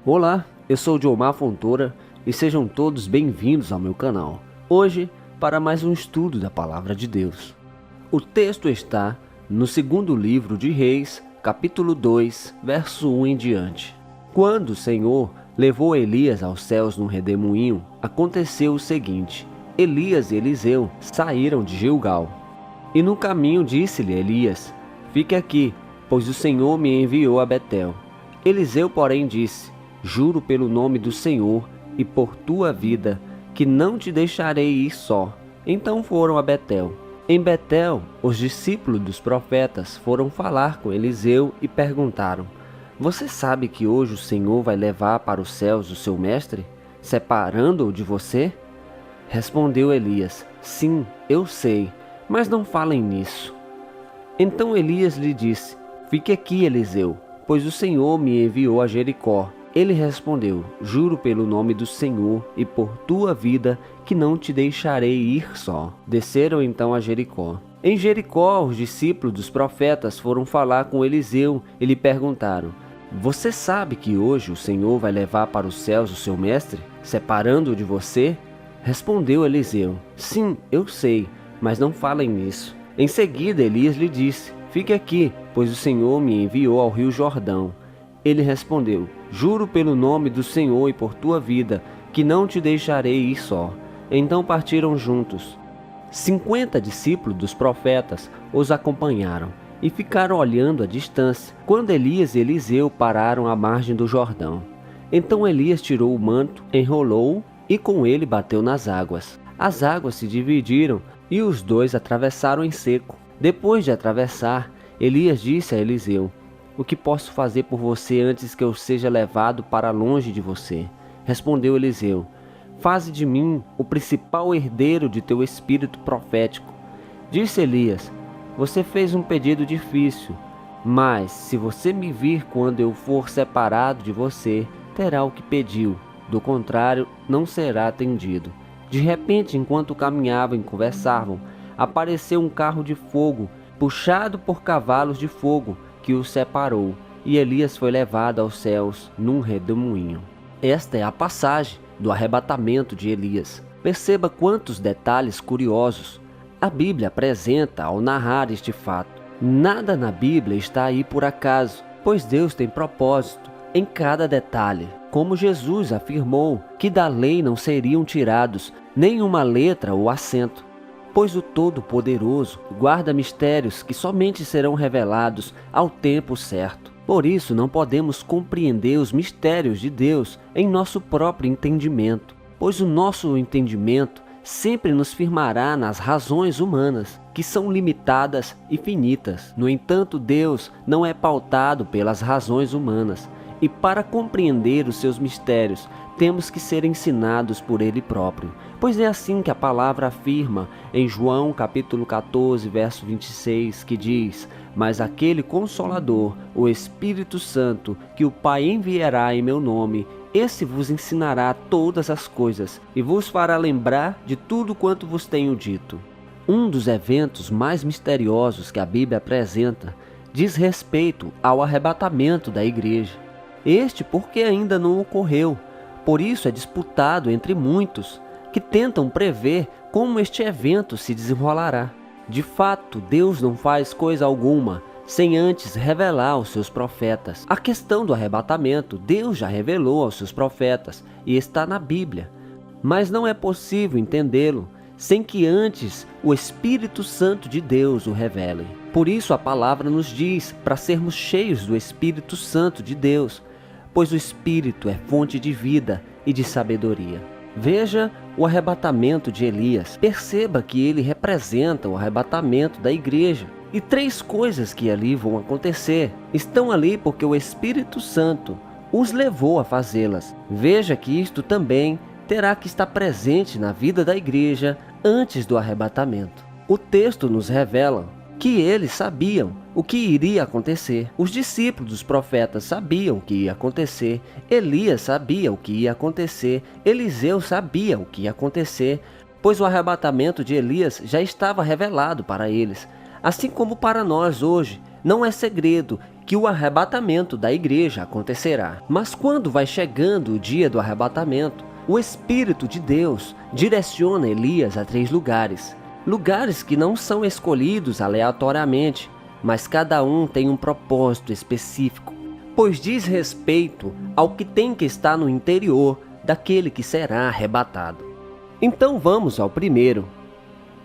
Olá, eu sou o Diomar Fontoura e sejam todos bem-vindos ao meu canal. Hoje, para mais um estudo da Palavra de Deus. O texto está no segundo livro de Reis, capítulo 2, verso 1 em diante. Quando o Senhor levou Elias aos céus num redemoinho, aconteceu o seguinte: Elias e Eliseu saíram de Gilgal. E no caminho disse-lhe Elias: Fique aqui, pois o Senhor me enviou a Betel. Eliseu, porém, disse: Juro pelo nome do Senhor e por tua vida, que não te deixarei ir só. Então foram a Betel. Em Betel, os discípulos dos profetas foram falar com Eliseu e perguntaram: Você sabe que hoje o Senhor vai levar para os céus o seu mestre, separando-o de você? Respondeu Elias: Sim, eu sei, mas não falem nisso. Então Elias lhe disse: Fique aqui, Eliseu, pois o Senhor me enviou a Jericó. Ele respondeu: Juro pelo nome do Senhor e por tua vida, que não te deixarei ir só. Desceram então a Jericó. Em Jericó, os discípulos dos profetas foram falar com Eliseu e lhe perguntaram: Você sabe que hoje o Senhor vai levar para os céus o seu mestre, separando-o de você? Respondeu Eliseu: Sim, eu sei, mas não falem nisso. Em seguida, Elias lhe disse: Fique aqui, pois o Senhor me enviou ao rio Jordão. Ele respondeu: Juro pelo nome do Senhor e por tua vida, que não te deixarei ir só. Então partiram juntos. 50 discípulos dos profetas os acompanharam e ficaram olhando à distância, quando Elias e Eliseu pararam à margem do Jordão. Então Elias tirou o manto, enrolou-o e com ele bateu nas águas. As águas se dividiram e os dois atravessaram em seco. Depois de atravessar, Elias disse a Eliseu: O que posso fazer por você antes que eu seja levado para longe de você? Respondeu Eliseu: Faze de mim o principal herdeiro de teu espírito profético. Disse Elias: Você fez um pedido difícil, mas se você me vir quando eu for separado de você, terá o que pediu. Do contrário, não será atendido. De repente, enquanto caminhavam e conversavam, apareceu um carro de fogo, puxado por cavalos de fogo, que o separou, e Elias foi levado aos céus num redemoinho. Esta é a passagem do arrebatamento de Elias. Perceba quantos detalhes curiosos a Bíblia apresenta ao narrar este fato. Nada na Bíblia está aí por acaso, pois Deus tem propósito em cada detalhe. Como Jesus afirmou que da lei não seriam tirados nenhuma letra ou acento, pois o Todo-Poderoso guarda mistérios que somente serão revelados ao tempo certo. Por isso, não podemos compreender os mistérios de Deus em nosso próprio entendimento, pois o nosso entendimento sempre nos firmará nas razões humanas, que são limitadas e finitas. No entanto, Deus não é pautado pelas razões humanas, e para compreender os seus mistérios, temos que ser ensinados por Ele próprio. Pois é assim que a palavra afirma em João capítulo 14, verso 26, que diz: Mas aquele Consolador, o Espírito Santo, que o Pai enviará em meu nome, esse vos ensinará todas as coisas e vos fará lembrar de tudo quanto vos tenho dito. Um dos eventos mais misteriosos que a Bíblia apresenta diz respeito ao arrebatamento da igreja. Este porque ainda não ocorreu, por isso é disputado entre muitos que tentam prever como este evento se desenrolará. De fato, Deus não faz coisa alguma sem antes revelar aos seus profetas. A questão do arrebatamento, Deus já revelou aos seus profetas e está na Bíblia, mas não é possível entendê-lo sem que antes o Espírito Santo de Deus o revele. Por isso a palavra nos diz para sermos cheios do Espírito Santo de Deus, pois o Espírito é fonte de vida e de sabedoria. Veja o arrebatamento de Elias. Perceba que ele representa o arrebatamento da igreja. E 3 coisas que ali vão acontecer estão ali porque o Espírito Santo os levou a fazê-las. Veja que isto também terá que estar presente na vida da igreja antes do arrebatamento. O texto nos revela que eles sabiam o que iria acontecer. Os discípulos dos profetas sabiam o que ia acontecer. Elias sabia o que ia acontecer. Eliseu sabia o que ia acontecer, pois o arrebatamento de Elias já estava revelado para eles. Assim como para nós hoje, não é segredo que o arrebatamento da igreja acontecerá. Mas quando vai chegando o dia do arrebatamento, o Espírito de Deus direciona Elias a 3 lugares. Lugares que não são escolhidos aleatoriamente, mas cada um tem um propósito específico, pois diz respeito ao que tem que estar no interior daquele que será arrebatado. Então vamos ao primeiro.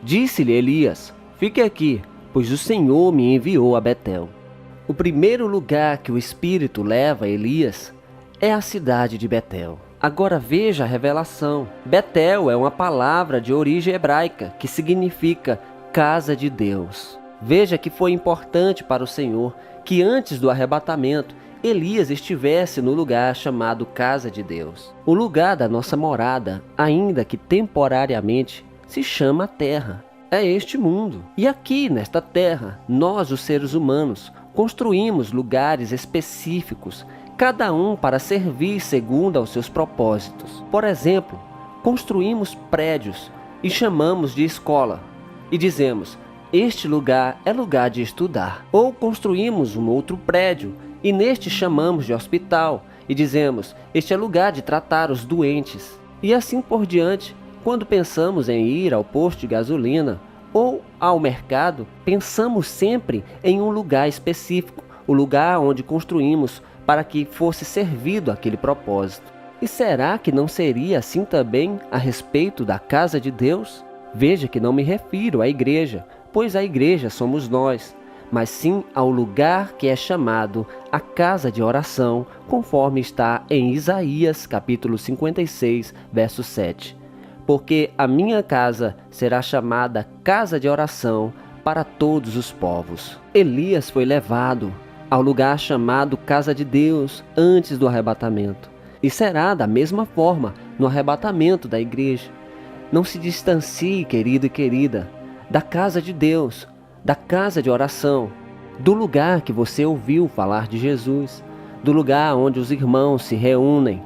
Disse-lhe Elias: fique aqui, pois o Senhor me enviou a Betel. O primeiro lugar que o Espírito leva Elias é a cidade de Betel. Agora veja a revelação. Betel é uma palavra de origem hebraica que significa casa de Deus. Veja que foi importante para o Senhor que antes do arrebatamento Elias estivesse no lugar chamado casa de Deus. O lugar da nossa morada, ainda que temporariamente, se chama terra. É este mundo. E aqui, nesta terra, nós, os seres humanos, construímos lugares específicos, cada um para servir segundo aos seus propósitos. Por exemplo, construímos prédios e chamamos de escola, e dizemos: este lugar é lugar de estudar. Ou construímos um outro prédio e neste chamamos de hospital, e dizemos: este é lugar de tratar os doentes. E assim por diante. Quando pensamos em ir ao posto de gasolina ou ao mercado, pensamos sempre em um lugar específico, o lugar onde construímos para que fosse servido aquele propósito. E será que não seria assim também a respeito da casa de Deus? Veja que não me refiro à igreja, pois a igreja somos nós, mas sim ao lugar que é chamado a casa de oração, conforme está em Isaías capítulo 56, verso 7. Porque a minha casa será chamada casa de oração para todos os povos. Elias foi levado ao lugar chamado casa de Deus antes do arrebatamento. E será da mesma forma no arrebatamento da igreja. Não se distancie, querido e querida, da casa de Deus, da casa de oração, do lugar que você ouviu falar de Jesus, do lugar onde os irmãos se reúnem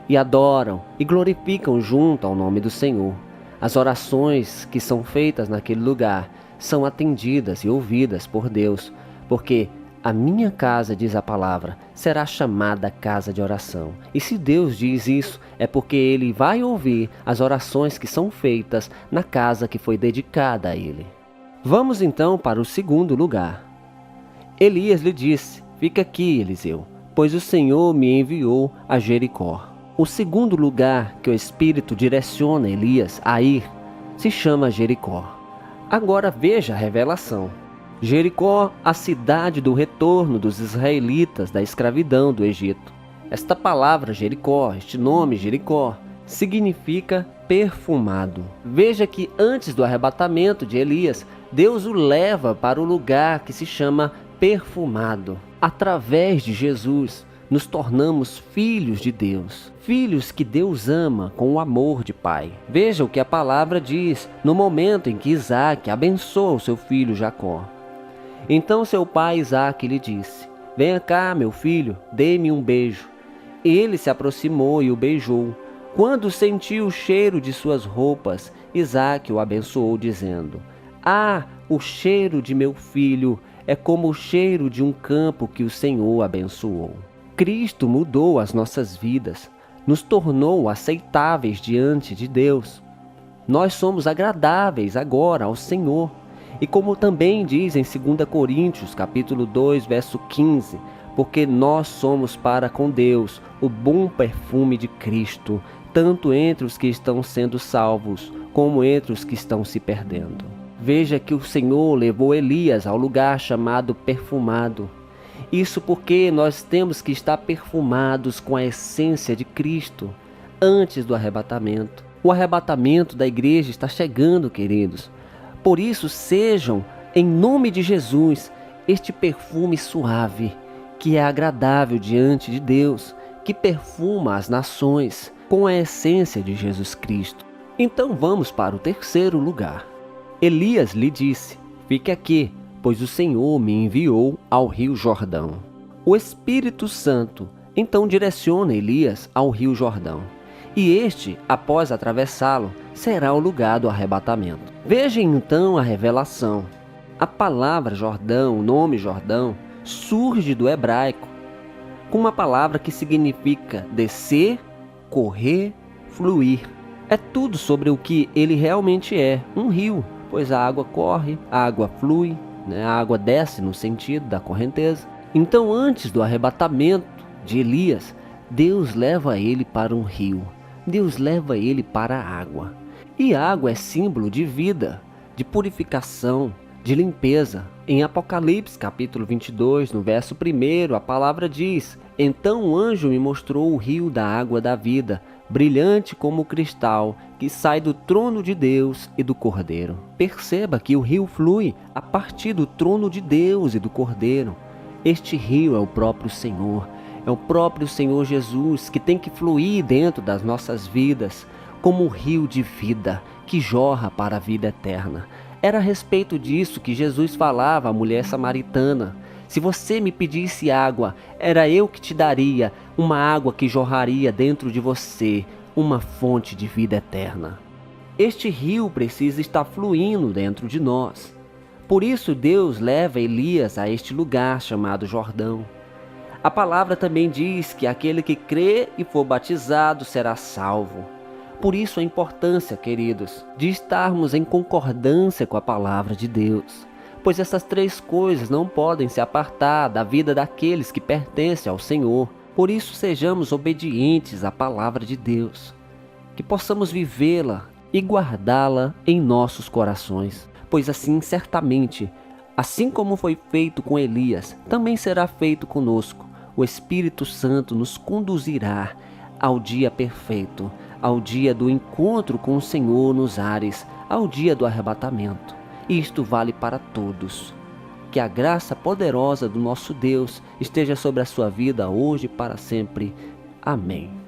e adoram e glorificam junto ao nome do Senhor. As orações que são feitas naquele lugar são atendidas e ouvidas por Deus, porque a minha casa, diz a palavra, será chamada casa de oração. E se Deus diz isso, é porque Ele vai ouvir as orações que são feitas na casa que foi dedicada a Ele. Vamos então para o segundo lugar. Elias lhe disse: fica aqui, Eliseu, pois o Senhor me enviou a Jericó. O segundo lugar que o Espírito direciona Elias a ir se chama Jericó. Agora veja a revelação. Jericó, a cidade do retorno dos israelitas da escravidão do Egito. Esta palavra Jericó, este nome Jericó, significa perfumado. Veja que antes do arrebatamento de Elias, Deus o leva para o lugar que se chama perfumado. Através de Jesus, nos tornamos filhos de Deus, filhos que Deus ama com o amor de pai. Veja o que a palavra diz no momento em que Isaac abençoa o seu filho Jacó. Então seu pai Isaac lhe disse: venha cá, meu filho, dê-me um beijo. Ele se aproximou e o beijou. Quando sentiu o cheiro de suas roupas, Isaac o abençoou, dizendo: ah, o cheiro de meu filho é como o cheiro de um campo que o Senhor abençoou. Cristo mudou as nossas vidas, nos tornou aceitáveis diante de Deus. Nós somos agradáveis agora ao Senhor. E como também diz em 2 Coríntios, capítulo 2, verso 15, porque nós somos para com Deus o bom perfume de Cristo, tanto entre os que estão sendo salvos, como entre os que estão se perdendo. Veja que o Senhor levou Elias ao lugar chamado perfumado. Isso porque nós temos que estar perfumados com a essência de Cristo antes do arrebatamento. O arrebatamento da igreja está chegando, queridos. Por isso, sejam, em nome de Jesus, este perfume suave, que é agradável diante de Deus, que perfuma as nações com a essência de Jesus Cristo. Então vamos para o terceiro lugar. Elias lhe disse: fique aqui, pois o Senhor me enviou ao rio Jordão. O Espírito Santo então direciona Elias ao rio Jordão. E este, após atravessá-lo, será o lugar do arrebatamento. Veja então a revelação. A palavra Jordão, o nome Jordão, surge do hebraico, com uma palavra que significa descer, correr, fluir. É tudo sobre o que ele realmente é, um rio, pois a água corre, a água flui, a água desce no sentido da correnteza. Então, antes do arrebatamento de Elias, Deus leva ele para um rio, Deus leva ele para a água. E a água é símbolo de vida, de purificação, de limpeza. Em Apocalipse capítulo 22, no verso 1, a palavra diz: Então o anjo me mostrou o rio da água da vida, brilhante como cristal, que sai do trono de Deus e do Cordeiro. Perceba que o rio flui a partir do trono de Deus e do Cordeiro. Este rio é o próprio Senhor, é o próprio Senhor Jesus que tem que fluir dentro das nossas vidas, como um rio de vida que jorra para a vida eterna. Era a respeito disso que Jesus falava à mulher samaritana: se você me pedisse água, era eu que te daria uma água que jorraria dentro de você, uma fonte de vida eterna. Este rio precisa estar fluindo dentro de nós. Por isso Deus leva Elias a este lugar chamado Jordão. A palavra também diz que aquele que crê e for batizado será salvo. Por isso a importância, queridos, de estarmos em concordância com a palavra de Deus, pois essas três coisas não podem se apartar da vida daqueles que pertencem ao Senhor. Por isso sejamos obedientes à palavra de Deus, que possamos vivê-la e guardá-la em nossos corações, pois assim certamente, assim como foi feito com Elias, também será feito conosco. O Espírito Santo nos conduzirá ao dia perfeito, ao dia do encontro com o Senhor nos ares, ao dia do arrebatamento. Isto vale para todos. Que a graça poderosa do nosso Deus esteja sobre a sua vida hoje e para sempre. Amém.